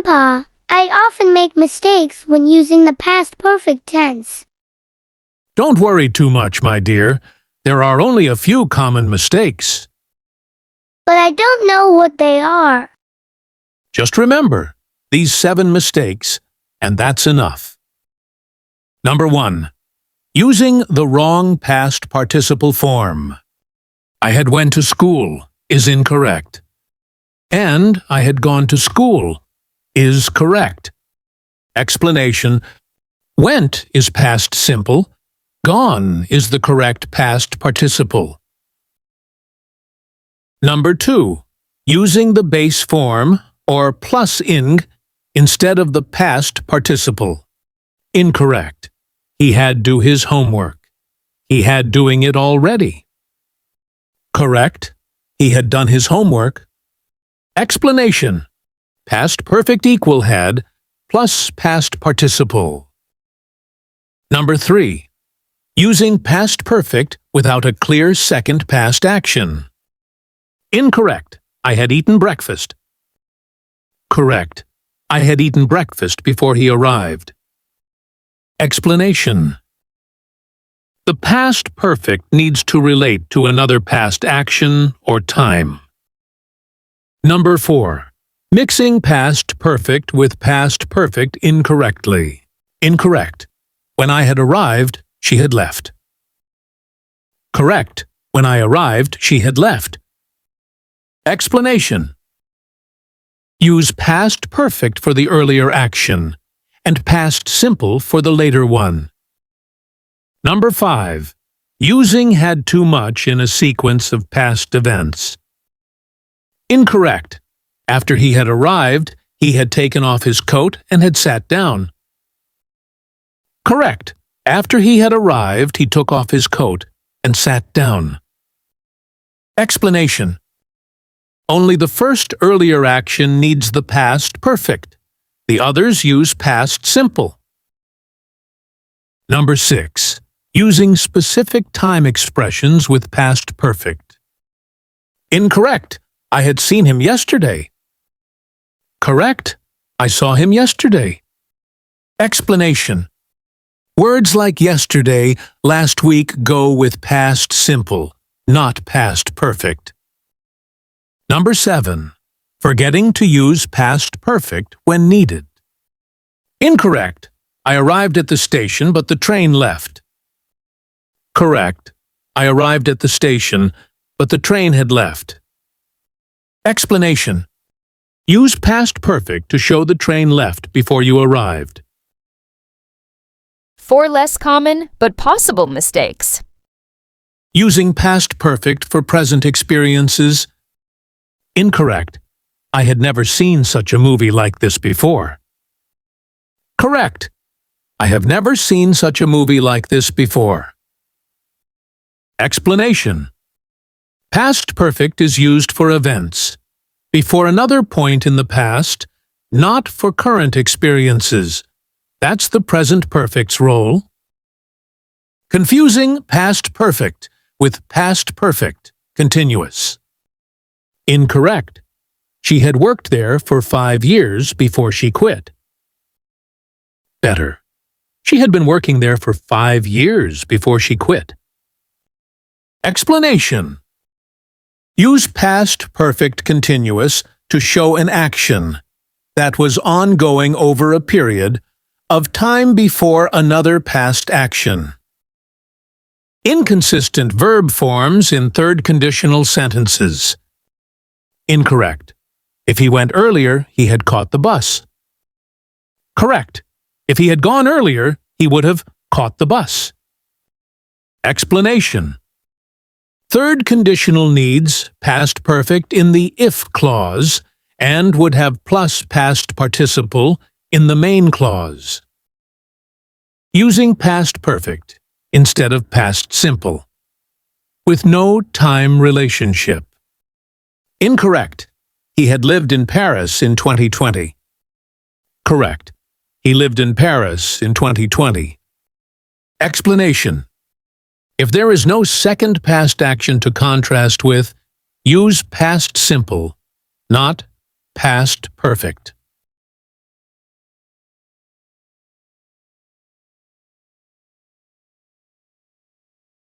Grandpa, I often make mistakes when using the past perfect tense. Don't worry too much, my dear. There are only a few common mistakes. But I don't know what they are. Just remember these 7 mistakes, and that's enough. Number 1. Using the wrong past participle form. I had went to school is incorrect. And I had gone to school is correct. Explanation: went is past simple. Gone is the correct past participle. Number 2. Using the base form or plus ing instead of the past participle. Incorrect. He had do his homework. He had doing it already. Correct. He had done his homework. Explanation: past perfect equal had plus past participle. Number 3. Using past perfect without a clear second past action. Incorrect. I had eaten breakfast. Correct. I had eaten breakfast before he arrived. Explanation: the past perfect needs to relate to another past action or time. Number 4. Mixing past perfect with past perfect incorrectly. Incorrect. When I had arrived, she had left. Correct. When I arrived, she had left. Explanation: use past perfect for the earlier action and past simple for the later one. Number 5. Using had too much in a sequence of past events. Incorrect. After he had arrived, he had taken off his coat and had sat down. Correct. After he had arrived, he took off his coat and sat down. Explanation: only the first earlier action needs the past perfect. The others use past simple. Number 6. Using specific time expressions with past perfect. Incorrect. I had seen him yesterday. Correct. I saw him yesterday. Explanation: words like yesterday, last week go with past simple, not past perfect. Number 7. Forgetting to use past perfect when needed. Incorrect. I arrived at the station, but the train left. Correct. I arrived at the station, but the train had left. Explanation: use past perfect to show the train left before you arrived. 4 less common but possible mistakes. Using past perfect for present experiences. Incorrect. I had never seen such a movie like this before. Correct. I have never seen such a movie like this before. Explanation: past perfect is used for events, before another point in the past, not for current experiences. That's the present perfect's role. Confusing past perfect with past perfect continuous. Incorrect. She had worked there for 5 years before she quit. Better. She had been working there for 5 years before she quit. Explanation: use past perfect continuous to show an action that was ongoing over a period of time before another past action. Inconsistent verb forms in third conditional sentences. Incorrect. If he went earlier, he had caught the bus. Correct. If he had gone earlier, he would have caught the bus. Explanation: third conditional needs past perfect in the if clause and would have plus past participle in the main clause. Using past perfect instead of past simple, with no time relationship. Incorrect. He had lived in Paris in 2020. Correct. He lived in Paris in 2020. Explanation: if there is no second past action to contrast with, use past simple, not past perfect.